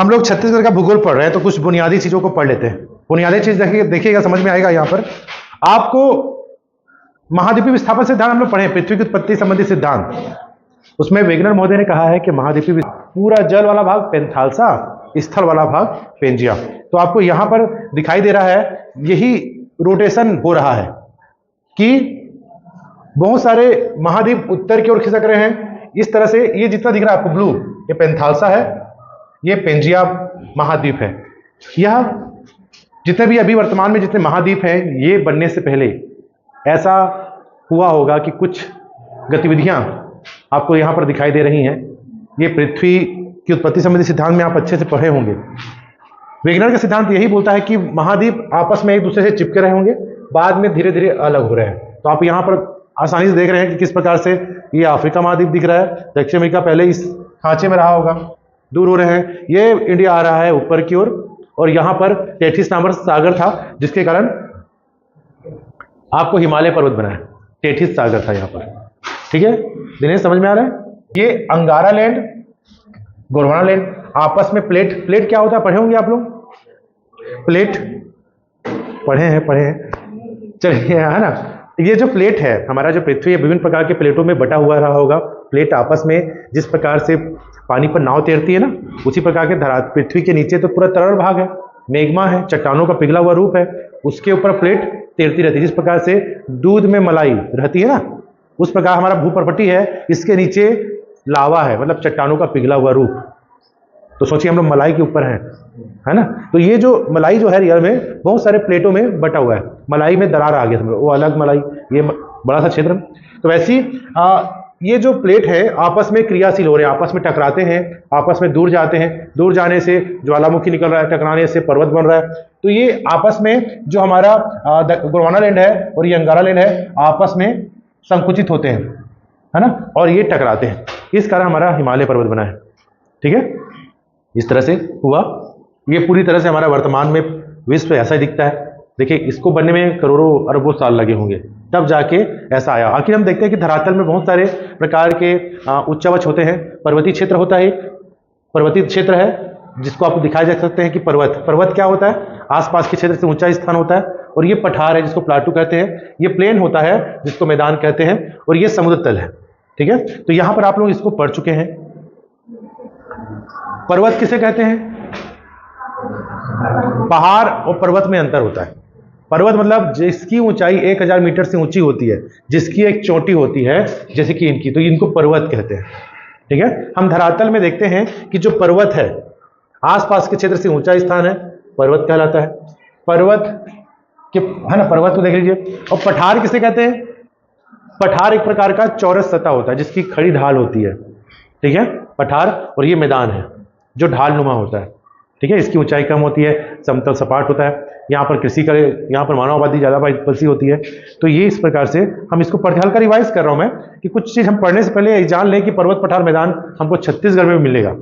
हम लोग छत्तीसगढ़ का भूगोल पढ़ रहे हैं तो कुछ बुनियादी चीजों को पढ़ लेते हैं। बुनियादी चीज देखिएगा समझ में आएगा। यहाँ पर आपको महाद्वीपीय विस्थापन सिद्धांत हम लोग पढ़े, पृथ्वी की उत्पत्ति संबंधी सिद्धांत। उसमें वेगनर महोदय ने कहा है कि महाद्वीपीय पूरा जल वाला भाग पेंथालसा, स्थल वाला भाग पेंजिया। तो आपको यहां पर दिखाई दे रहा है यही रोटेशन हो रहा है कि बहुत सारे महाद्वीप उत्तर की ओर खिसक रहे हैं। इस तरह से ये जितना दिख रहा है आपको ब्लू, ये पेंथालसा है, ये पेंजिया महाद्वीप है। यह जितने भी अभी वर्तमान में जितने महाद्वीप हैं, ये बनने से पहले ऐसा हुआ होगा कि कुछ गतिविधियां आपको यहां पर दिखाई दे रही हैं। ये पृथ्वी की उत्पत्ति संबंधी सिद्धांत में आप अच्छे से पढ़े होंगे। वेगनर का सिद्धांत यही बोलता है कि महाद्वीप आपस में एक दूसरे से चिपके रहे होंगे, बाद में धीरे धीरे अलग हो रहे हैं। तो आप यहां पर आसानी से देख रहे हैं कि किस प्रकार से ये अफ्रीका महाद्वीप दिख रहा है, दक्षिण अमेरिका पहले इस खांचे में रहा होगा, दूर हो रहे हैं। ये इंडिया आ रहा है ऊपर की ओर, और यहां पर टेथिस नामक सागर था जिसके कारण आपको हिमालय पर्वत बना है। टेथिस सागर था यहाँ पर, ठीक है। दिनेश समझ में आ रहा है? ये अंगारा लैंड, गोंडवाना लैंड, आपस में प्लेट क्या होता है पढ़े होंगे आप लोग। प्लेट पढ़े हैं चलिए, है ना। ये जो प्लेट है, हमारा जो पृथ्वी है विभिन्न प्रकार के प्लेटों में बटा हुआ रहा होगा। प्लेट आपस में जिस प्रकार से पानी पर नाव तैरती है ना, उसी प्रकार के पृथ्वी के नीचे तो पूरा तरल भाग है, मेग्मा है, चट्टानों का पिघला हुआ रूप है, उसके ऊपर प्लेट तैरती रहती है। जिस प्रकार से दूध में मलाई रहती है ना, उस प्रकार हमारा भूपर्पटी है, इसके नीचे लावा है, मतलब चट्टानों का पिघला हुआ रूप। तो सोचिए हम लोग मलाई के ऊपर हैं, है ना। तो ये जो मलाई जो है रियल में बहुत सारे प्लेटों में बटा हुआ है। मलाई में दरार आ गया, वो अलग मलाई, ये बड़ा सा क्षेत्र। तो वैसी ये जो प्लेट है आपस में क्रियाशील हो रहे हैं, आपस में टकराते हैं, आपस में दूर जाते हैं, दूर जाने से ज्वालामुखी निकल रहा है, टकराने से पर्वत बन रहा है। तो ये आपस में जो हमारा गोंडवाना लैंड है और ये अंगारा लैंड है, आपस में संकुचित होते हैं, है ना, और ये टकराते हैं। इस कारण हमारा हिमालय पर्वत बना है, ठीक है। इस तरह से हुआ। ये पूरी तरह से हमारा वर्तमान में विश्व ऐसा ही दिखता है। देखिए, इसको बनने में करोड़ों अरबों साल लगे होंगे, तब जाके ऐसा आया। आखिर हम देखते हैं कि धरातल में बहुत सारे प्रकार के उच्चावच होते हैं। पर्वतीय क्षेत्र होता है, एक पर्वतीय क्षेत्र है जिसको आप दिखाए जा सकते हैं कि पर्वत क्या होता है, आसपास के क्षेत्र से ऊंचा स्थान होता है। और ये पठार है जिसको प्लाटू कहते हैं, ये प्लेन होता है जिसको मैदान कहते हैं, और ये समुद्र तल है, ठीक है। तो यहां पर आप लोग इसको पढ़ चुके हैं। पर्वत किसे कहते हैं? पहाड़ और पर्वत में अंतर होता है। पर्वत मतलब जिसकी ऊंचाई 1000 मीटर से ऊंची होती है, जिसकी एक चोटी होती है, जैसे कि इनकी, तो इनको पर्वत कहते हैं, ठीक है। हम धरातल में देखते हैं कि जो पर्वत है आसपास के क्षेत्र से ऊंचा स्थान है, पर्वत कहलाता है। पर्वत के, है ना, पर्वत को देख लीजिए। और पठार किसे कहते हैं? पठार एक प्रकार का चौरस सतह होता है जिसकी खड़ी ढाल होती है, ठीक है, पठार। और ये मैदान है जो ढाल नुमा होता है, ठीक है। इसकी ऊंचाई कम होती है, समतल सपाट होता है। यहाँ पर कृषि करे, यहाँ पर मानव आबादी ज़्यादा बसी होती है। तो ये इस प्रकार से हम इसको पढ़, हल्का रिवाइज कर रहा हूँ मैं कि कुछ चीज़ हम पढ़ने से पहले जान लें कि पर्वत, पठार, मैदान हमको छत्तीसगढ़ में मिलेगा।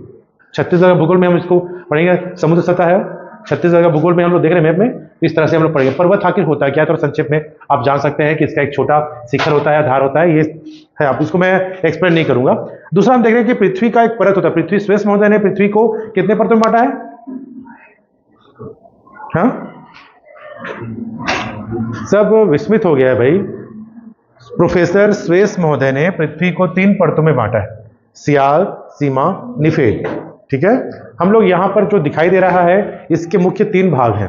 छत्तीसगढ़ भूगोल में हम इसको पढ़ेंगे। समुद्र सतह है छत्तीसगढ़ का भूगोल में, हम लोग देख रहे हैं मैप में, तो इस तरह से हम लोग पढ़ेंगे। पर्वत आखिर होता है क्या, तो संक्षेप में आप जान सकते हैं कि इसका एक छोटा शिखर होता है, आधार होता है, ये है। आप इसको मैं एक्सप्लेन नहीं करूंगा। दूसरा हम देख रहे हैं कि पृथ्वी का एक परत होता है। पृथ्वी, श्वेस महोदय ने पृथ्वी को कितने परतों में बांटा है? हाँ, सब विस्मित हो गया है भाई। प्रोफेसर श्वेस महोदय ने पृथ्वी को 3 परतों में बांटा है, सियाल, सीमा, निफेद, ठीक है। हम लोग यहां पर जो दिखाई दे रहा है इसके मुख्य 3 भाग हैं।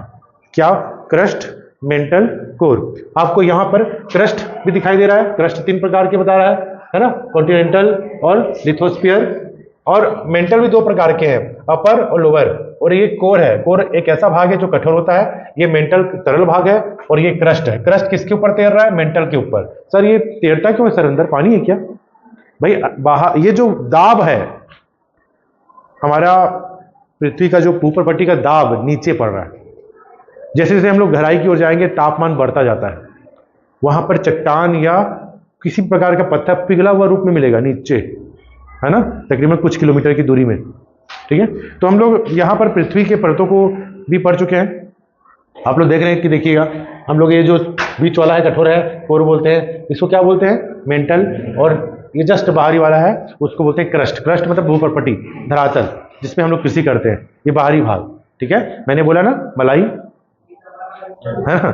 क्या? Crust, mental, core. आपको यहां पर क्रस्ट भी दिखाई दे रहा है। क्रस्ट 3 प्रकार के बता रहा है ना, कॉन्टिनेंटल और लिथोस्फीयर। और मेंटल भी 2 प्रकार के हैं, अपर और लोअर। और ये कोर है। कोर एक ऐसा भाग है जो कठोर होता है। ये मेंटल तरल भाग है, और ये क्रस्ट है। क्रस्ट किसके ऊपर तैर रहा है? मेंटल के ऊपर। सर ये तैरता क्यों है सर? अंदर पानी है क्या भाई? बाहर ये जो दाब है, हमारा पृथ्वी का जो ऊपर पट्टी का दाब नीचे पड़ रहा है। जैसे जैसे हम लोग गहराई की ओर जाएंगे तापमान बढ़ता जाता है। वहां पर चट्टान या किसी प्रकार का पत्थर पिघला हुआ रूप में मिलेगा नीचे, है ना, तकरीबन कुछ किलोमीटर की दूरी में, ठीक है। तो हम लोग यहाँ पर पृथ्वी के परतों को भी पढ़ चुके हैं। आप लोग देख रहे हैं कि देखिएगा, हम लोग ये जो बीच वाला है कठोर है, कोर बोलते हैं। इसको क्या बोलते हैं? मेंटल। और ये जस्ट बाहरी वाला है, उसको बोलते हैं क्रस्ट। क्रस्ट मतलब भूपर्पटी, धरातल, जिसमें हम लोग कृषि करते हैं, ये बाहरी भाग। ठीक है, मैंने बोला ना मलाई है ना,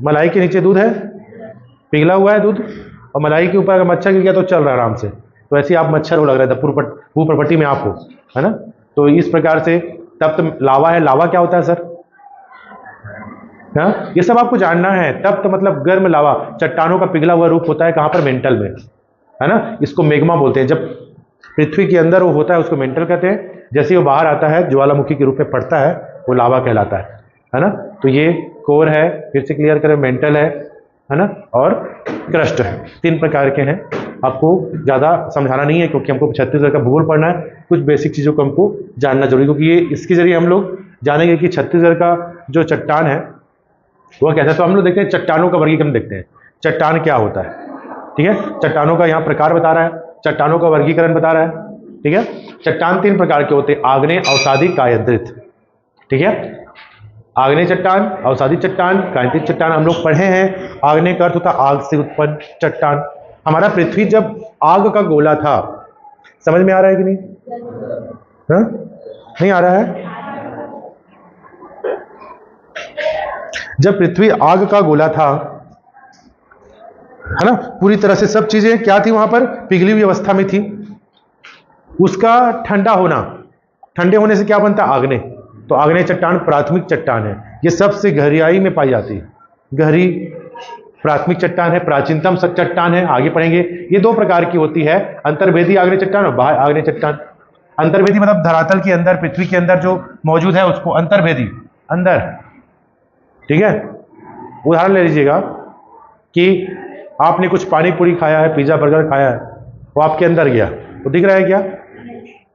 मलाई के नीचे दूध है, पिघला हुआ है दूध, और मलाई के ऊपर अगर मच्छर गिर गया तो चल रहा है आराम से। तो ऐसे आप मच्छर हो लग रहा है, भूपर्पटी में आप हो, है ना। तो इस प्रकार से तप्त लावा है। लावा क्या होता है सर? हाँ, ये सब आपको जानना है। तप्त मतलब गर्म लावा, चट्टानों का पिघला हुआ रूप होता है, कहाँ पर? मेंटल में, है ना। इसको मेग्मा बोलते हैं। जब पृथ्वी के अंदर वो होता है उसको मेंटल कहते हैं, जैसे ही वो बाहर आता है ज्वालामुखी के रूप में पड़ता है वो लावा कहलाता है ना। तो ये कोर है, फिर से क्लियर करें, मेंटल है ना, और क्रस्ट है। 3 प्रकार के हैं। आपको ज़्यादा समझाना नहीं है क्योंकि हमको छत्तीसगढ़ का भूगोल पढ़ना है। कुछ बेसिक चीज़ों को हमको जानना जरूरी, क्योंकि ये इसके जरिए हम लोग जानेंगे कि छत्तीसगढ़ का जो चट्टान है वह कैसा है। तो हम लोग देखते हैं चट्टानों का वर्गीकरण, देखते हैं चट्टान क्या होता है। ठीक है, चट्टानों का यहाँ प्रकार बता रहा है, चट्टानों का वर्गीकरण बता रहा है। ठीक है, चट्टान 3 प्रकार के होते हैं, आग्नेय, अवसादी, कायांतरित। ठीक है, आग्नेय चट्टान, अवसादी चट्टान, कायांतरित चट्टान हम लोग पढ़े हैं। आग्नेय का अर्थ होता है आग से उत्पन्न चट्टान। हमारा पृथ्वी जब आग का गोला था, समझ में आ रहा है कि नहीं? हाँ? नहीं आ रहा है? जब पृथ्वी आग का गोला था, है ना, पूरी तरह से सब चीजें क्या थी वहां पर? पिघली हुई अवस्था में थी। उसका ठंडा होना, ठंडे होने से क्या बनता है? आग्नेय। तो आग्नेय चट्टान प्राथमिक चट्टान है, ये सबसे गहराई में पाई जाती है, गहरी प्राथमिक चट्टान है, प्राचीनतम चट्टान है। आगे पढ़ेंगे। ये 2 प्रकार की होती है, अंतर्भेदी आग्नेय चट्टान और बाह्य आग्नेय चट्टान। अंतर्भेदी मतलब धरातल के अंदर, पृथ्वी के अंदर जो मौजूद है उसको अंतर्भेदी, अंदर। ठीक है, उदाहरण ले लीजिएगा कि आपने कुछ पानी पूरी खाया है, पिज्जा बर्गर खाया है, वो आपके अंदर गया, वो दिख रहा है क्या?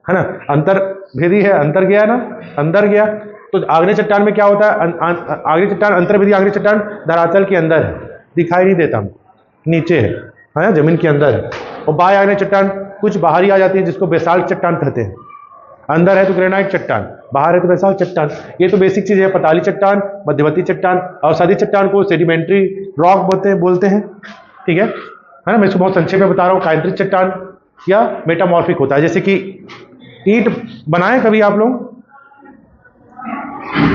है ना, अंतर्भेदी है, अंदर गया ना, अंदर गया। तो आग्नेय चट्टान में क्या होता है? आग्नेय चट्टान, अंतर्भेदी आग्नेय चट्टान धरातल के अंदर है, दिखाई नहीं देता, नीचे है ना, जमीन के अंदर है। और बाह्य आग्नेय चट्टान कुछ बाहर ही आ जाती है, जिसको बेसाल्ट चट्टान कहते हैं। अंदर है तो ग्रेनाइट चट्टान, बाहर है तो बेसाल्ट चट्टान। ये तो बेसिक चीज है। पताली चट्टान, मध्यवर्ती चट्टान, अवसादी चट्टान को सेडिमेंट्री रॉक बोलते हैं। ठीक है ना, मैं इसको बहुत संक्षेप में बता रहा हूँ। कायांतरित चट्टान या मेटामॉर्फिक होता है, जैसे कि ईंट बनाए कभी आप लोग?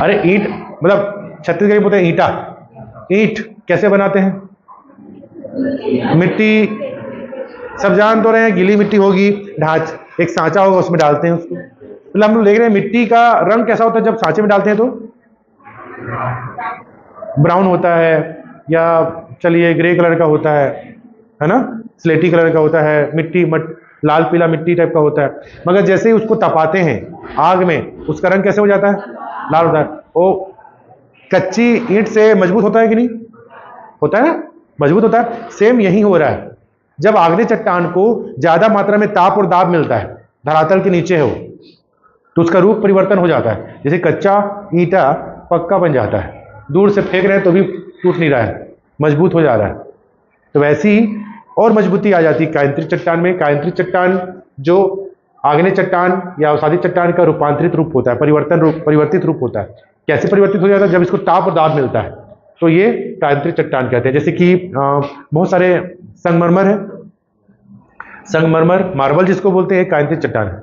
अरे ईंट मतलब छत्तीसगढ़ी बोलते हैं ईंटा। ईंट कैसे बनाते हैं? मिट्टी सब जान तो रहे हैं, गीली मिट्टी होगी, एक सांचा होगा, उसमें डालते हैं उसको। मतलब हम लोग देख रहे हैं मिट्टी का रंग कैसा होता है जब सांचे में डालते हैं तो? ब्राउन होता है, या चलिए ग्रे कलर का होता है ना, स्लेटी कलर का होता है, मिट्टी लाल पीला मिट्टी टाइप का होता है। मगर जैसे ही उसको तपाते हैं आग में, उसका रंग कैसे हो जाता है? लाल होता है। वो कच्ची ईंट से मजबूत होता है कि नहीं होता है? मजबूत होता है। सेम यही हो रहा है, जब आग्नेय चट्टान को ज्यादा मात्रा में ताप और दाब मिलता है, धरातल के नीचे हो, तो उसका रूप परिवर्तन हो जाता है। जैसे कच्चा ईंटा पक्का बन जाता है, दूर से फेंक रहे हैं तो भी टूट नहीं रहा है, मजबूत हो जा रहा है। तो वैसी ही और मजबूती आ जाती है कायांतरित चट्टान में। कायांतरित चट्टान जो आग्नेय चट्टान या अवसादी चट्टान का रूपांतरित रूप होता है, परिवर्तित रूप होता है। कैसे परिवर्तित हो जाता है? जब इसको ताप और दाब मिलता है, तो ये कायांतरित चट्टान कहते हैं। जैसे कि बहुत सारे संगमरमर है, संगमरमर मार्बल जिसको बोलते हैं, कायांतरित चट्टान है।